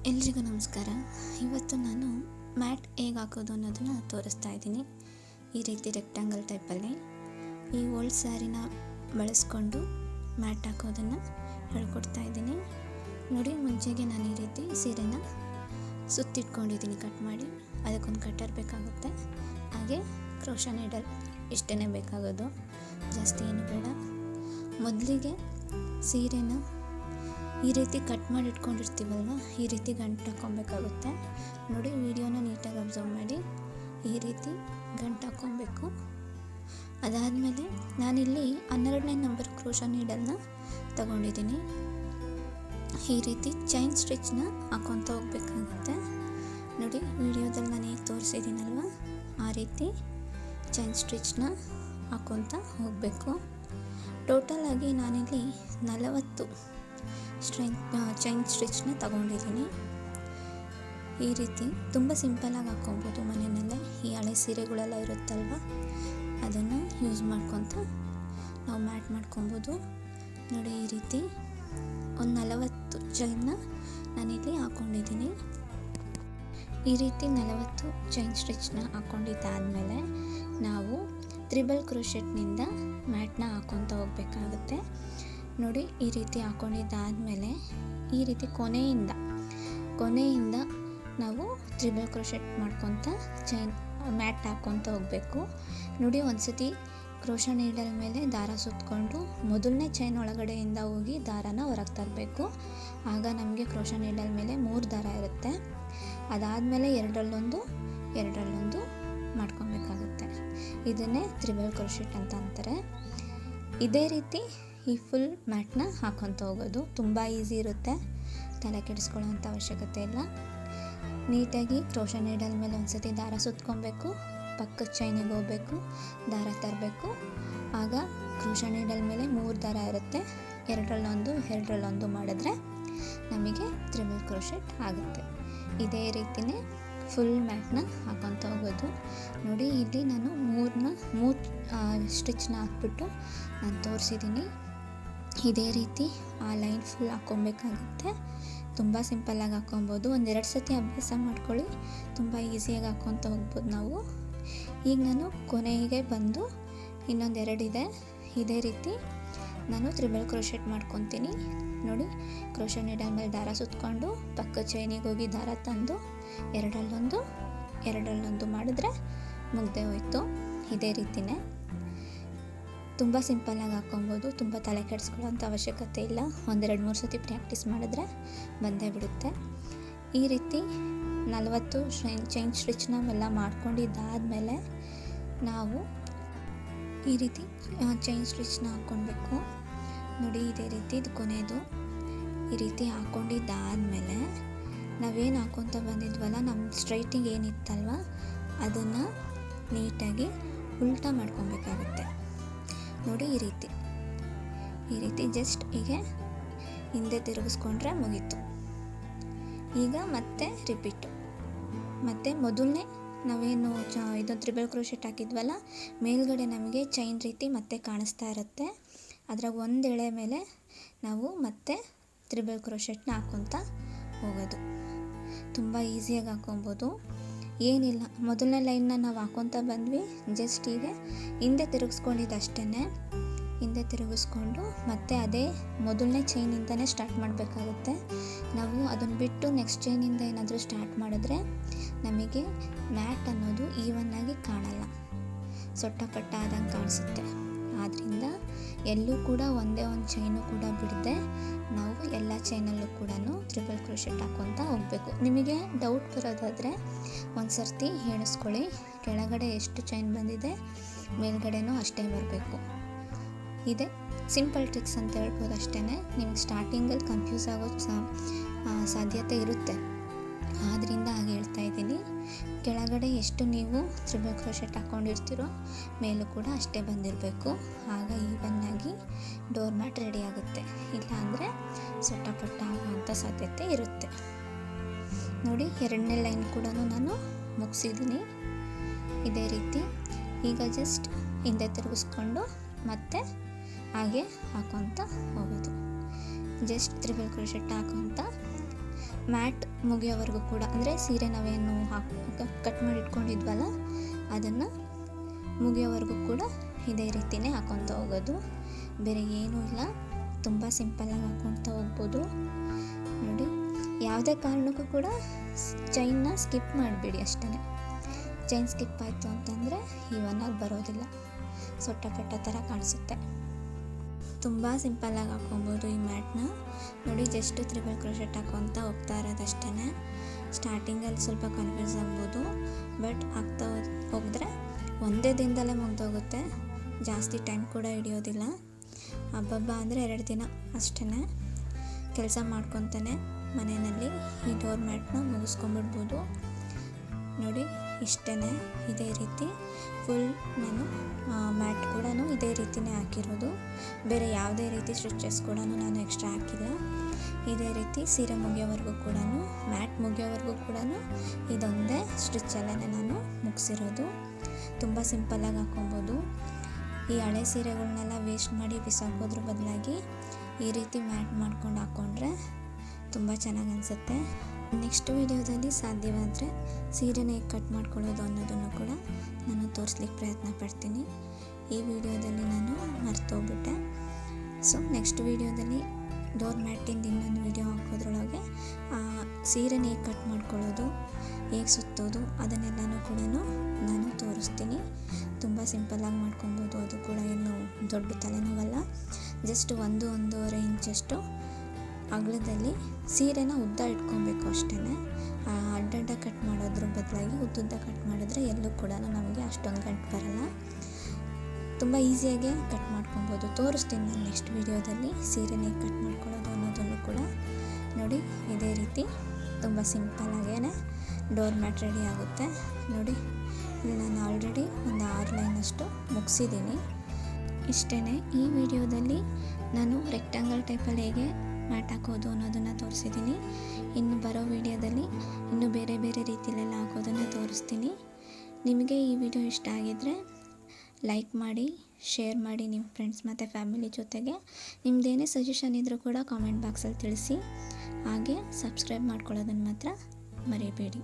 ಎಲ್ರಿಗೂ ನಮಸ್ಕಾರ. ಇವತ್ತು ನಾನು ಮ್ಯಾಟ್ ಹೇಗೆ ಹಾಕೋದು ಅನ್ನೋದನ್ನು ತೋರಿಸ್ತಾ ಇದ್ದೀನಿ. ಈ ರೀತಿ ರೆಕ್ಟ್ಯಾಂಗಲ್ ಟೈಪಲ್ಲಿ ಈ ಓಲ್ಡ್ ಸ್ಯಾರಿನ ಬಳಸ್ಕೊಂಡು ಮ್ಯಾಟ್ ಹಾಕೋದನ್ನು ಹೇಳ್ಕೊಡ್ತಾ ಇದ್ದೀನಿ. ನೋಡಿ, ಮುಂಚೆಗೆ ನಾನು ಈ ರೀತಿ ಸೀರೆನ ಸುತ್ತಿಟ್ಕೊಂಡಿದ್ದೀನಿ ಕಟ್ ಮಾಡಿ. ಅದಕ್ಕೊಂದು ಕಟ್ಟರ್ ಬೇಕಾಗುತ್ತೆ, ಹಾಗೆ ಕ್ರೋಶಾ ನೀಡಲ್ ಇಷ್ಟೇ ಬೇಕಾಗೋದು, ಜಾಸ್ತಿ ಏನು ಬೇಡ. ಮೊದಲಿಗೆ ಸೀರೆನ ಈ ರೀತಿ ಕಟ್ ಮಾಡಿ ಇಟ್ಕೊಂಡಿರ್ತೀವಲ್ವ, ಈ ರೀತಿ ಗಂಟು ಹಾಕ್ಕೊಬೇಕಾಗುತ್ತೆ. ನೋಡಿ, ವಿಡಿಯೋನ ನೀಟಾಗಿ ಅಬ್ಸರ್ವ್ ಮಾಡಿ. ಈ ರೀತಿ ಗಂಟು ಹಾಕ್ಕೊಬೇಕು. ಅದಾದಮೇಲೆ ನಾನಿಲ್ಲಿ 12ನೇ ನಂಬರ್ ಕ್ರೋಶಾ ನೀಡಲ್ನ ತಗೊಂಡಿದ್ದೀನಿ. ಈ ರೀತಿ ಚೈನ್ ಸ್ಟಿಚ್ನ ಹಾಕ್ಕೊತ ಹೋಗ್ಬೇಕಾಗುತ್ತೆ. ನೋಡಿ, ವಿಡಿಯೋದಲ್ಲಿ ನಾನು ಹೇಗೆ ತೋರಿಸಿದ್ದೀನಲ್ವ, ಆ ರೀತಿ ಚೈನ್ ಸ್ಟಿಚ್ನ ಹಾಕ್ಕೊತ ಹೋಗಬೇಕು. ಟೋಟಲಾಗಿ ನಾನಿಲ್ಲಿ 40 ಚೈನ್ ಸ್ಟಿಚ್ನ ತಗೊಂಡಿದ್ದೀನಿ. ಈ ರೀತಿ ತುಂಬ ಸಿಂಪಲಾಗಿ ಹಾಕ್ಕೊಬೋದು ಮನೆಯಲ್ಲೇ. ಈ ಹಳೆ ಸೀರೆಗಳೆಲ್ಲ ಇರುತ್ತಲ್ವ, ಅದನ್ನು ಯೂಸ್ ಮಾಡ್ಕೊತ ನಾವು ಮ್ಯಾಟ್ ಮಾಡ್ಕೊಬೋದು. ನೋಡಿ, ಈ ರೀತಿ ಒಂದು 40 ಚೈನ್ನ ನಾನಿಲ್ಲಿ ಹಾಕ್ಕೊಂಡಿದ್ದೀನಿ. ಈ ರೀತಿ 40 ಚೈನ್ ಸ್ಟಿಚ್ನ ಹಾಕ್ಕೊಂಡಿದ್ದಾದಮೇಲೆ ನಾವು ತ್ರಿಬಲ್ ಕ್ರೋಶೆಟ್ನಿಂದ ಮ್ಯಾಟ್ನ ಹಾಕ್ಕೊತ ಹೋಗಬೇಕಾಗುತ್ತೆ. ನೋಡಿ, ಈ ರೀತಿ ಹಾಕ್ಕೊಂಡಿದ್ದಾದಮೇಲೆ ಈ ರೀತಿ ಕೊನೆಯಿಂದ ನಾವು ತ್ರಿಬಲ್ ಕ್ರೋಶೆಟ್ ಮಾಡ್ಕೊತ ಮ್ಯಾಟ್ ಹಾಕ್ಕೊತ ಹೋಗಬೇಕು. ನೋಡಿ, ಒಂದು ಸತಿ ಕ್ರೋಶಾ ನೀಡಲ್ ಮೇಲೆ ದಾರ ಸುತ್ತಕೊಂಡು ಮೊದಲನೇ ಚೈನ್ ಒಳಗಡೆಯಿಂದ ಹೋಗಿ ದಾರನ ಹೊರಗೆ ತರಬೇಕು. ಆಗ ನಮಗೆ ಕ್ರೋಶಾ ನೀಡಲ್ ಮೇಲೆ 3 ದಾರ ಇರುತ್ತೆ. ಅದಾದಮೇಲೆ ಎರಡರಲ್ಲೊಂದು ಮಾಡ್ಕೊಬೇಕಾಗುತ್ತೆ. ಇದನ್ನೇ ತ್ರಿಬಲ್ ಕ್ರೋಶೆಟ್ ಅಂತ ಅಂತಾರೆ. ಇದೇ ರೀತಿ ಈ ಫುಲ್ ಮ್ಯಾಟ್ನ ಹಾಕ್ಕೊತ ಹೋಗೋದು ತುಂಬ ಈಸಿ ಇರುತ್ತೆ, ತಲೆ ಕೆಡಿಸ್ಕೊಳ್ಳೋಂಥ ಅವಶ್ಯಕತೆ ಇಲ್ಲ. ನೀಟಾಗಿ ಕ್ರೋಶಾ ನೀಡಲ್ ಮೇಲೆ ಒಂದು ಸತಿ ದಾರ ಸುತ್ಕೊಬೇಕು, ಪಕ್ಕದ ಚೈನಿಗೆ ಹೋಗಬೇಕು, ದಾರ ತರಬೇಕು. ಆಗ ಕ್ರೋಶಾ ನೀಡಲ್ ಮೇಲೆ 3 ದಾರ ಇರುತ್ತೆ. ಎರಡರಲ್ಲೊಂದು ಮಾಡಿದ್ರೆ ನಮಗೆ ತ್ರಿಬಲ್ ಕ್ರೋಶೆಟ್ ಆಗುತ್ತೆ. ಇದೇ ರೀತಿಯೇ ಫುಲ್ ಮ್ಯಾಟ್ನ ಹಾಕ್ಕೊತ ಹೋಗೋದು. ನೋಡಿ, ಇಲ್ಲಿ ನಾನು 3 ಸ್ಟಿಚ್ನ ಹಾಕ್ಬಿಟ್ಟು ನಾನು ತೋರಿಸಿದ್ದೀನಿ. ಇದೇ ರೀತಿ ಆ ಲೈನ್ ಫುಲ್ ಹಾಕ್ಕೊಬೇಕಾಗುತ್ತೆ. ತುಂಬ ಸಿಂಪಲ್ಲಾಗಿ ಹಾಕ್ಕೊಬೋದು. 1-2 ಸತಿ ಅಭ್ಯಾಸ ಮಾಡ್ಕೊಳ್ಳಿ, ತುಂಬ ಈಸಿಯಾಗಿ ಹಾಕ್ಕೊತ ಹೋಗ್ಬೋದು ನಾವು. ಈಗ ನಾನು ಕೊನೆಗೆ ಬಂದು ಇನ್ನೊಂದು 2 ಇದೆ. ಇದೇ ರೀತಿ ನಾನು ತ್ರಿಬಲ್ ಕ್ರೋಶೆಟ್ ಮಾಡ್ಕೊತೀನಿ. ನೋಡಿ, ಕ್ರೋಶಾ ನೀಡಲ್ ಮೇಲೆ ದಾರ ಸುತ್ತಕೊಂಡು ಪಕ್ಕದ ಚೈನಿಗೆ ಹೋಗಿ ದಾರ ತಂದು ಎರಡರಲ್ಲೊಂದು ಮಾಡಿದ್ರೆ ಮುಗ್ದೇ ಹೋಯ್ತು. ಇದೇ ರೀತಿಯೇ ತುಂಬ ಸಿಂಪಲ್ಲಾಗಿ ಹಾಕ್ಕೊಬೋದು. ತುಂಬ ತಲೆ ಕೆಡಿಸ್ಕೊಳ್ಳೋಂಥ ಅವಶ್ಯಕತೆ ಇಲ್ಲ. 1-2-3 ಸತಿ ಪ್ರಾಕ್ಟೀಸ್ ಮಾಡಿದ್ರೆ ಬಂದೇ ಬಿಡುತ್ತೆ. ಈ ರೀತಿ 40 ಚೈನ್ ಸ್ಟಿಚ್ನೆಲ್ಲ ಮಾಡ್ಕೊಂಡಿದ್ದಾದಮೇಲೆ ನಾವು ಈ ರೀತಿ ಚೈನ್ ಸ್ಟಿಚ್ನ ಹಾಕ್ಕೊಳ್ಬೇಕು. ನೋಡಿ, ಇದೇ ರೀತಿ ಇದು ಕೊನೆಯದು. ಈ ರೀತಿ ಹಾಕ್ಕೊಂಡಿದ್ದಾದಮೇಲೆ ನಾವೇನು ಹಾಕ್ಕೊತ ಬಂದಿದ್ವಲ್ಲ, ನಮ್ಮ ಸ್ಟ್ರೈಟಿಂಗ್ ಏನಿತ್ತಲ್ವ ಅದನ್ನು ನೀಟಾಗಿ ಉಲ್ಟಾ ಮಾಡ್ಕೊಬೇಕಾಗುತ್ತೆ. ನೋಡಿ, ಈ ರೀತಿ ಜಸ್ಟ್ ಹೀಗೆ ಹಿಂದೆ ತಿರುಗಿಸ್ಕೊಂಡ್ರೆ ಮುಗೀತು. ಈಗ ಮತ್ತೆ ರಿಪೀಟು. ಮತ್ತು ಮೊದಲನೇ ನಾವೇನು ಇದು ತ್ರಿಬಲ್ ಕ್ರೋಶೆಟ್ ಹಾಕಿದ್ವಲ್ಲ, ಮೇಲ್ಗಡೆ ನಮಗೆ ಚೈನ್ ರೀತಿ ಮತ್ತೆ ಕಾಣಿಸ್ತಾ ಇರುತ್ತೆ. ಅದರ ಒಂದು ಎಳೆ ಮೇಲೆ ನಾವು ಮತ್ತೆ ತ್ರಿಬಲ್ ಕ್ರೋಶೆಟ್ನ ಹಾಕ್ಕೊತ ಹೋಗೋದು. ತುಂಬ ಈಸಿಯಾಗಿ ಹಾಕ್ಕೊಬೋದು, ಏನಿಲ್ಲ. ಮೊದಲನೇ ಲೈನ್ನ ನಾವು ಹಾಕ್ಕೊತ ಬಂದ್ವಿ, ಜಸ್ಟ್ ಹೀಗೆ ಹಿಂದೆ ತಿರುಗಿಸ್ಕೊಂಡಿದ್ದು ಅಷ್ಟೇ. ಹಿಂದೆ ತಿರುಗಿಸ್ಕೊಂಡು ಮತ್ತೆ ಅದೇ ಮೊದಲನೇ ಚೈನಿಂದನೇ ಸ್ಟಾರ್ಟ್ ಮಾಡಬೇಕಾಗುತ್ತೆ. ನಾವು ಅದನ್ನು ಬಿಟ್ಟು ನೆಕ್ಸ್ಟ್ ಚೈನಿಂದ ಏನಾದರೂ ಸ್ಟಾರ್ಟ್ ಮಾಡಿದ್ರೆ ನಮಗೆ ಮ್ಯಾಟ್ ಅನ್ನೋದು ಈವನ್ನಾಗಿ ಕಾಣಲ್ಲ, ಸೊಟ್ಟಪಟ್ಟ ಆದಂಗೆ ಕಾಣಿಸುತ್ತೆ. ಆದ್ದರಿಂದ ಎಲ್ಲೂ ಕೂಡ ಒಂದೇ ಒಂದು ಚೈನು ಕೂಡ ಬಿಡದೆ ನಾವು ಎಲ್ಲ ಚೈನಲ್ಲೂ ಕೂಡ ತ್ರಿಬಲ್ ಕ್ರೋಶೆಟ್ ಹಾಕ್ಕೊತ ಹೋಗಬೇಕು. ನಿಮಗೆ ಡೌಟ್ ಬರೋದಾದರೆ ಒಂದು ಸರ್ತಿ ಎಣಿಸ್ಕೊಳ್ಳಿ, ಕೆಳಗಡೆ ಎಷ್ಟು ಚೈನ್ ಬಂದಿದೆ, ಮೇಲ್ಗಡೆನೂ ಅಷ್ಟೇ ಬರಬೇಕು. ಇದೆ ಸಿಂಪಲ್ ಟ್ರಿಕ್ಸ್ ಅಂತ ಹೇಳ್ಬೋದು ಅಷ್ಟೇ. ನಿಮ್ಗೆ ಸ್ಟಾರ್ಟಿಂಗಲ್ಲಿ ಕನ್ಫ್ಯೂಸ್ ಆಗೋ ಸಾಧ್ಯತೆ ಇರುತ್ತೆ, ಆದ್ದರಿಂದ ಹಾಗೆ ಹೇಳ್ತಾ ಇದ್ದೀನಿ. ಕೆಳಗಡೆ ಎಷ್ಟು ನೀವು ತ್ರಿಬಲ್ ಕ್ರೋಶೆಟ್ ಹಾಕ್ಕೊಂಡಿರ್ತೀರೋ ಮೇಲೂ ಕೂಡ ಅಷ್ಟೇ ಬಂದಿರಬೇಕು. ಆಗ ಈವನ್ನಾಗಿ ಡೋರ್ ಮ್ಯಾಟ್ ರೆಡಿ ಆಗುತ್ತೆ. ಇಲ್ಲಾಂದರೆ ಸೊಟ್ಟಪಟ್ಟ ಆಗುವಂಥ ಸಾಧ್ಯತೆ ಇರುತ್ತೆ. ನೋಡಿ, 2ನೇ ಲೈನ್ ಕೂಡ ನಾನು ಮುಗಿಸಿದ್ದೀನಿ. ಇದೇ ರೀತಿ ಈಗ ಜಸ್ಟ್ ಹಿಂದೆ ತಿರುಗಿಸ್ಕೊಂಡು ಮತ್ತೆ ಹಾಗೆ ಹಾಕ್ಕೊತ ಹೋಗೋದು. ಜಸ್ಟ್ ತ್ರಿಬಲ್ ಕ್ರೋಶೆಟ್ ಹಾಕ್ಕೊತ ಮ್ಯಾಟ್ ಮುಗಿಯೋವರೆಗೂ ಕೂಡ, ಅಂದರೆ ಸೀರೆ ನಾವೇನು ಕಟ್ ಮಾಡಿ ಇಟ್ಕೊಂಡಿದ್ವಲ್ಲ ಅದನ್ನು ಮುಗಿಯೋವರೆಗೂ ಕೂಡ ಇದೇ ರೀತಿಯೇ ಹಾಕ್ಕೊತ ಹೋಗೋದು. ಬೇರೆ ಏನೂ ಇಲ್ಲ, ತುಂಬ ಸಿಂಪಲ್ಲಾಗಿ ಹಾಕ್ಕೊಳ್ತಾ ಹೋಗ್ಬೋದು. ನೋಡಿ, ಯಾವುದೇ ಕಾರಣಕ್ಕೂ ಕೂಡ ಚೈನ್ನ ಸ್ಕಿಪ್ ಮಾಡಿಬಿಡಿ ಅಷ್ಟೇ. ಚೈನ್ ಸ್ಕಿಪ್ ಆಯಿತು ಅಂತಂದರೆ ಇವನ್ನಾಗಿ ಬರೋದಿಲ್ಲ, ಸೊಟ್ಟಪಟ್ಟ ಥರ ಕಾಣಿಸುತ್ತೆ. ತುಂಬ ಸಿಂಪಲ್ಲಾಗಿ ಹಾಕ್ಕೊಬೋದು ಈ ಮ್ಯಾಟ್ನ. ನೋಡಿ, ಜಸ್ಟ್ ತ್ರಿಬಲ್ ಕ್ರೋಶೆಟ್ ಹಾಕ್ಕೊತ ಹೋಗ್ತಾ ಇರೋದಷ್ಟೇ. ಸ್ಟಾರ್ಟಿಂಗಲ್ಲಿ ಸ್ವಲ್ಪ ಕನ್ಫ್ಯೂಸ್ ಆಗ್ಬೋದು, ಬಟ್ ಆಗ್ತಾ ಹೋಗಿದ್ರೆ ಒಂದೇ ದಿನದಲ್ಲೇ ಮುಗ್ದೋಗುತ್ತೆ. ಜಾಸ್ತಿ ಟೈಮ್ ಕೂಡ ಹಿಡಿಯೋದಿಲ್ಲ. ಹಬ್ಬ ಅಂದರೆ 2 ದಿನ ಅಷ್ಟೇ. ಕೆಲಸ ಮಾಡ್ಕೊತಾನೆ ಮನೆಯಲ್ಲಿ ಈ ಡೋರ್ ಮ್ಯಾಟ್ನ ಮುಗಿಸ್ಕೊಂಬಿಡ್ಬೋದು. ನೋಡಿ, ಇಷ್ಟೇ. ಇದೇ ರೀತಿ ಫುಲ್ ನಾನು ಮ್ಯಾಟ್ ಕೂಡ ಇದೇ ರೀತಿಯೇ ಹಾಕಿರೋದು. ಬೇರೆ ಯಾವುದೇ ರೀತಿ ಸ್ಟಿಚಸ್ ಕೂಡ ನಾನು ಎಕ್ಸ್ಟ್ರಾ ಹಾಕಿಲ್ಲ. ಇದೇ ರೀತಿ ಸೀರೆ ಮುಗಿಯೋವರೆಗೂ ಕೂಡ, ಮ್ಯಾಟ್ ಮುಗಿಯೋವರೆಗೂ ಕೂಡ ಇದೊಂದೇ ಸ್ಟಿಚ್ಚಲ್ಲೇ ನಾನು ಮುಗಿಸಿರೋದು. ತುಂಬ ಸಿಂಪಲ್ಲಾಗಿ ಹಾಕ್ಕೊಬೋದು. ಈ ಹಳೆ ಸೀರೆಗಳನ್ನೆಲ್ಲ ವೇಸ್ಟ್ ಮಾಡಿ ಬಿಸಾಕೋದ್ರ ಬದಲಾಗಿ ಈ ರೀತಿ ಮ್ಯಾಟ್ ಮಾಡ್ಕೊಂಡು ಹಾಕ್ಕೊಂಡ್ರೆ ತುಂಬ ಚೆನ್ನಾಗಿ ಅನಿಸುತ್ತೆ. ನೆಕ್ಸ್ಟ್ ವಿಡಿಯೋದಲ್ಲಿ ಸಾಧ್ಯವಾದರೆ ಸೀರೆನ ಹೇಗೆ ಕಟ್ ಮಾಡ್ಕೊಳ್ಳೋದು ಅನ್ನೋದನ್ನು ಕೂಡ ನಾನು ತೋರಿಸ್ಲಿಕ್ಕೆ ಪ್ರಯತ್ನ ಪಡ್ತೀನಿ. ಈ ವಿಡಿಯೋದಲ್ಲಿ ನಾನು ಮರ್ತೋಗ್ಬಿಟ್ಟೆ. ಸೊ ನೆಕ್ಸ್ಟ್ ವಿಡಿಯೋದಲ್ಲಿ ಡೋರ್ ಮ್ಯಾಟಿಂದ ಇನ್ನೊಂದು ವಿಡಿಯೋ ಹಾಕೋದ್ರೊಳಗೆ ಸೀರೆನ ಹೇಗೆ ಕಟ್ ಮಾಡ್ಕೊಳ್ಳೋದು, ಹೇಗೆ ಸುತ್ತೋದು ಅದನ್ನೆಲ್ಲನೂ ಕೂಡ ನಾನು ತೋರಿಸ್ತೀನಿ. ತುಂಬ ಸಿಂಪಲ್ಲಾಗಿ ಮಾಡ್ಕೊಬೋದು. ಅದು ಕೂಡ ಏನು ದೊಡ್ಡ ತಲೆನೋವಲ್ಲ. ಜಸ್ಟ್ 1-1.5 ಇಂಚಷ್ಟು ಅಗಲದಲ್ಲಿ ಸೀರೆನ ಉದ್ದ ಇಟ್ಕೊಬೇಕು ಅಷ್ಟೇ. ಅಡ್ಡಡ್ಡ ಕಟ್ ಮಾಡೋದ್ರ ಬದಲಾಗಿ ಉದ್ದುದ್ದ ಕಟ್ ಮಾಡಿದ್ರೆ ಎಲ್ಲೂ ಕೂಡ ನಮಗೆ ಅಷ್ಟೊಂದು ಗಂಟು ಬರಲ್ಲ. ತುಂಬ ಈಸಿಯಾಗೆ ಕಟ್ ಮಾಡ್ಕೊಬೋದು. ತೋರಿಸ್ತೀನಿ ನಾನು ನೆಕ್ಸ್ಟ್ ವಿಡಿಯೋದಲ್ಲಿ ಸೀರೆನ ಹೇಗೆ ಕಟ್ ಮಾಡ್ಕೊಳ್ಳೋದು ಅನ್ನೋದನ್ನು ಕೂಡ. ನೋಡಿ, ಇದೇ ರೀತಿ ತುಂಬ ಸಿಂಪಲ್ಲಾಗೇ ಡೋರ್ ಮ್ಯಾಟ್ ರೆಡಿ ಆಗುತ್ತೆ. ನೋಡಿ, ಇಲ್ಲಿ ನಾನು ಆಲ್ರೆಡಿ ಒಂದು 6 ಲೈನಷ್ಟು ಮುಗಿಸಿದ್ದೀನಿ. ಇಷ್ಟೇ. ಈ ವಿಡಿಯೋದಲ್ಲಿ ನಾನು ರೆಕ್ಟ್ಯಾಂಗಲ್ ಟೈಪಲ್ಲಿ ಹೇಗೆ ಮ್ಯಾಟ್ ಹಾಕೋದು ಅನ್ನೋದನ್ನು ತೋರಿಸಿದ್ದೀನಿ. ಇನ್ನು ಬರೋ ವಿಡಿಯೋದಲ್ಲಿ ಇನ್ನೂ ಬೇರೆ ಬೇರೆ ರೀತಿಯಲ್ಲೆಲ್ಲ ಹಾಕೋದನ್ನು ತೋರಿಸ್ತೀನಿ. ನಿಮಗೆ ಈ ವಿಡಿಯೋ ಇಷ್ಟ ಆಗಿದ್ದರೆ ಲೈಕ್ ಮಾಡಿ, ಶೇರ್ ಮಾಡಿ ನಿಮ್ಮ ಫ್ರೆಂಡ್ಸ್ ಮತ್ತು ಫ್ಯಾಮಿಲಿ ಜೊತೆಗೆ. ನಿಮ್ಮದೇನೇ ಸಜೆಷನ್ ಇದ್ದರೂ ಕೂಡ ಕಾಮೆಂಟ್ ಬಾಕ್ಸಲ್ಲಿ ತಿಳಿಸಿ. ಹಾಗೆ ಸಬ್ಸ್ಕ್ರೈಬ್ ಮಾಡ್ಕೊಳ್ಳೋದನ್ನು ಮಾತ್ರ ಮರಿಬೇಡಿ.